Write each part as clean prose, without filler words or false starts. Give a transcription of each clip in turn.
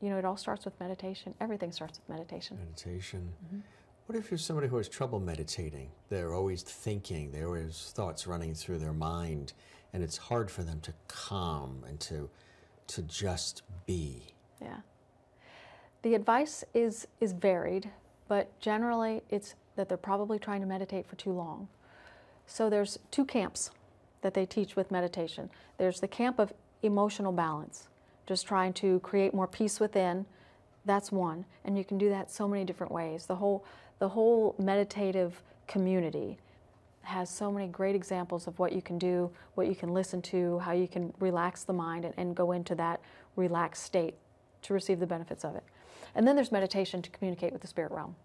you know, it all starts with meditation. Everything starts with meditation. Meditation. What if you're somebody who has trouble meditating? They're always thinking, there are always thoughts running through their mind, and it's hard for them to calm and to just be. Yeah. The advice is varied, but generally it's that they're probably trying to meditate for too long. So there's two camps that they teach with meditation. There's the camp of emotional balance, just trying to create more peace within. That's one, and you can do that so many different ways. The whole meditative community has so many great examples of what you can do, what you can listen to, how you can relax the mind and go into that relaxed state to receive the benefits of it. And then there's meditation to communicate with the spirit realm,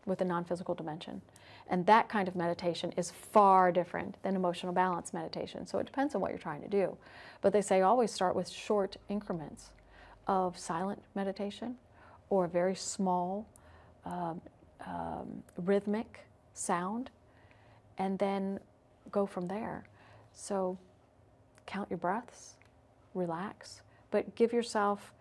with the non-physical dimension. And that kind of meditation is far different than emotional balance meditation. So it depends on what you're trying to do. But they say always start with short increments of silent meditation or a very small rhythmic sound, and then go from there. So count your breaths, relax, but give yourself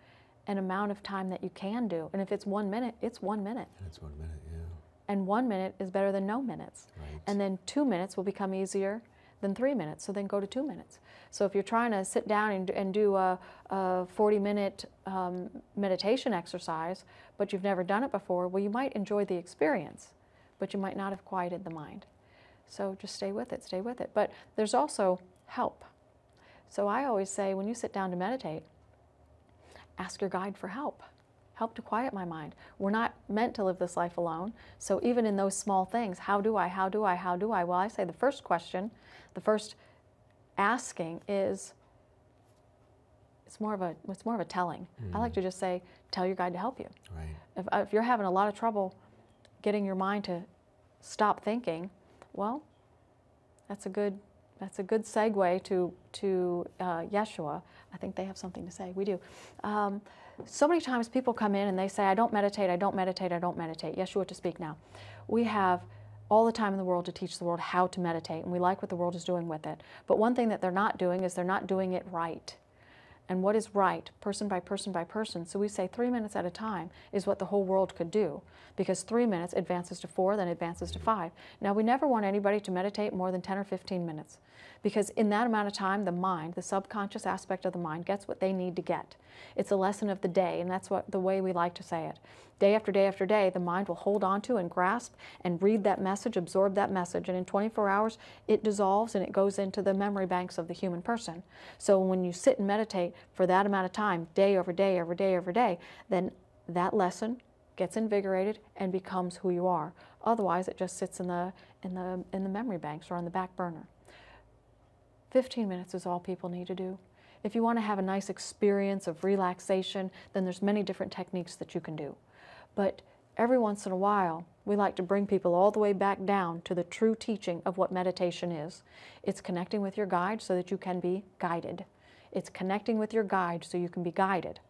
an amount of time that you can do. And if it's 1 minute, it's 1 minute. And it's 1 minute, yeah. And 1 minute is better than no minutes. Right. And then 2 minutes will become easier than 3 minutes, so then go to 2 minutes. So if you're trying to sit down and do a 40-minute meditation exercise, but you've never done it before, well, you might enjoy the experience, but you might not have quieted the mind. So just stay with it, stay with it. But there's also help. So I always say, when you sit down to meditate, ask your guide for help. Help to quiet my mind. We're not meant to live this life alone. So even in those small things, how do I? Well, I say the first question, the first asking is, it's more of a telling. I like to just say, tell your guide to help you. Right. If you're having a lot of trouble getting your mind to stop thinking, well, that's a good segue to Jeshua. I think they have something to say. We do. So many times people come in and they say, I don't meditate, I don't meditate, I don't meditate. Jeshua to speak now. We have all the time in the world to teach the world how to meditate, and we like what the world is doing with it. But one thing that they're not doing is they're not doing it right. And what is right, person by person by person? So we say 3 minutes at a time is what the whole world could do, because 3 minutes advances to 4, then advances to 5. Now, we never want anybody to meditate more than 10 or 15 minutes, because in that amount of time, the mind, the subconscious aspect of the mind, gets what they need to get. It's a lesson of the day, and that's the way we like to say it. Day after day after day, the mind will hold on to and grasp and read that message, absorb that message, and in 24 hours, it dissolves and it goes into the memory banks of the human person. So when you sit and meditate for that amount of time, day over day, over day, over day, then that lesson gets invigorated and becomes who you are. Otherwise, it just sits in the memory banks or on the back burner. 15 minutes is all people need to do. If you want to have a nice experience of relaxation, then there's many different techniques that you can do. But every once in a while, we like to bring people all the way back down to the true teaching of what meditation is. It's connecting with your guide so that you can be guided. It's connecting with your guide so you can be guided.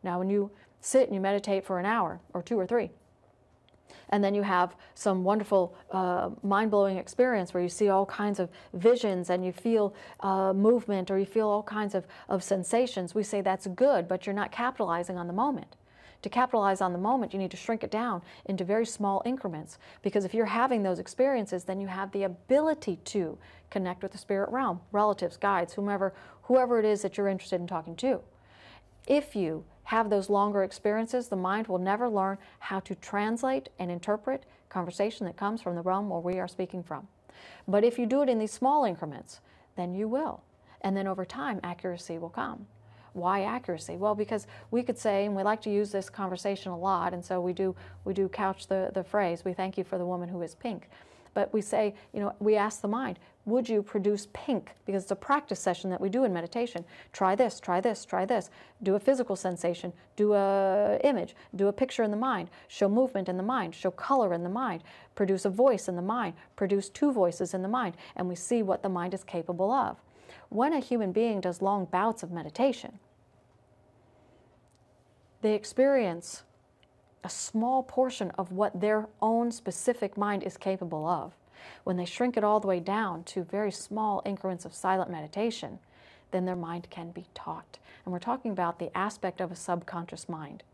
Now, when you sit and you meditate for an hour or 2 or 3, and then you have some wonderful mind-blowing experience where you see all kinds of visions and you feel movement, or you feel all kinds of sensations, we say that's good, but you're not capitalizing on the moment. To capitalize on the moment, you need to shrink it down into very small increments, because if you're having those experiences, then you have the ability to connect with the spirit realm, relatives, guides, whoever it is that you're interested in talking to. If you have those longer experiences, the mind will never learn how to translate and interpret conversation that comes from the realm where we are speaking from. But if you do it in these small increments, then you will. And then over time, accuracy will come. Why accuracy? Well, because we could say, and we like to use this conversation a lot, and so we do couch the phrase, we thank you for the woman who is pink. But we say, we ask the mind, would you produce pink? Because it's a practice session that we do in meditation. Try this, try this, try this. Do a physical sensation, do a image, do a picture in the mind, show movement in the mind, show color in the mind, produce a voice in the mind, produce 2 voices in the mind, and we see what the mind is capable of. When a human being does long bouts of meditation, they experience a small portion of what their own specific mind is capable of. When they shrink it all the way down to very small increments of silent meditation, then their mind can be taught. And we're talking about the aspect of a subconscious mind.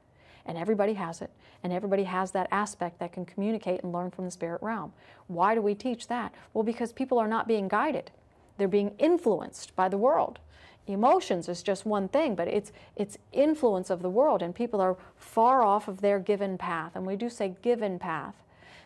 And everybody has it, and everybody has that aspect that can communicate and learn from the spirit realm. Why do we teach that? Well, because people are not being guided. They're being influenced by the world. Emotions is just one thing, but it's influence of the world, and people are far off of their given path. And we do say given path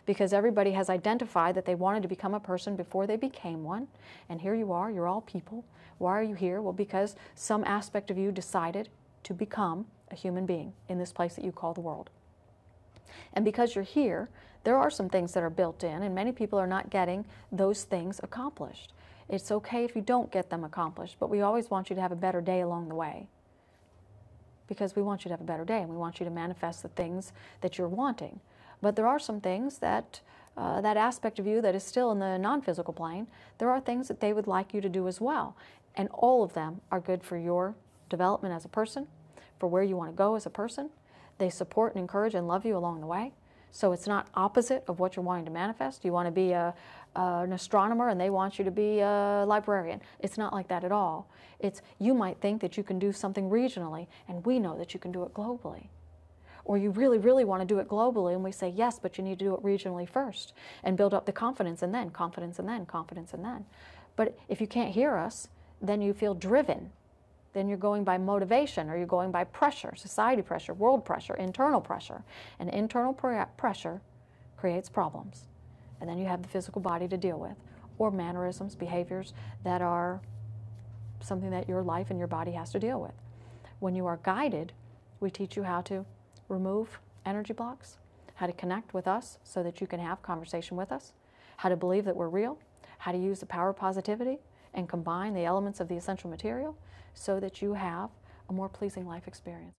because everybody has identified that they wanted to become a person before they became one. And here you are, you're all people. Why are you here? Well, because some aspect of you decided to become a human being in this place that you call the world. And because you're here, there are some things that are built in, and many people are not getting those things accomplished. It's okay if you don't get them accomplished, but we always want you to have a better day along the way. Because we want you to have a better day, and we want you to manifest the things that you're wanting. But there are some things that, that aspect of you that is still in the non-physical plane, there are things that they would like you to do as well. And all of them are good for your development as a person, for where you want to go as a person. They support and encourage and love you along the way. So it's not opposite of what you're wanting to manifest. You want to be an astronomer and they want you to be a librarian. It's not like that at all. It's you might think that you can do something regionally, and we know that you can do it globally. Or you really, really want to do it globally, and we say, yes, but you need to do it regionally first and build up the confidence, and then confidence, and then confidence, and then. But if you can't hear us, then you feel driven. Then you're going by motivation, or you're going by pressure, society pressure, world pressure, internal pressure. And internal pressure creates problems. And then you have the physical body to deal with, or mannerisms, behaviors that are something that your life and your body has to deal with. When you are guided, we teach you how to remove energy blocks, how to connect with us so that you can have conversation with us, how to believe that we're real, how to use the power of positivity and combine the elements of the essential material so that you have a more pleasing life experience.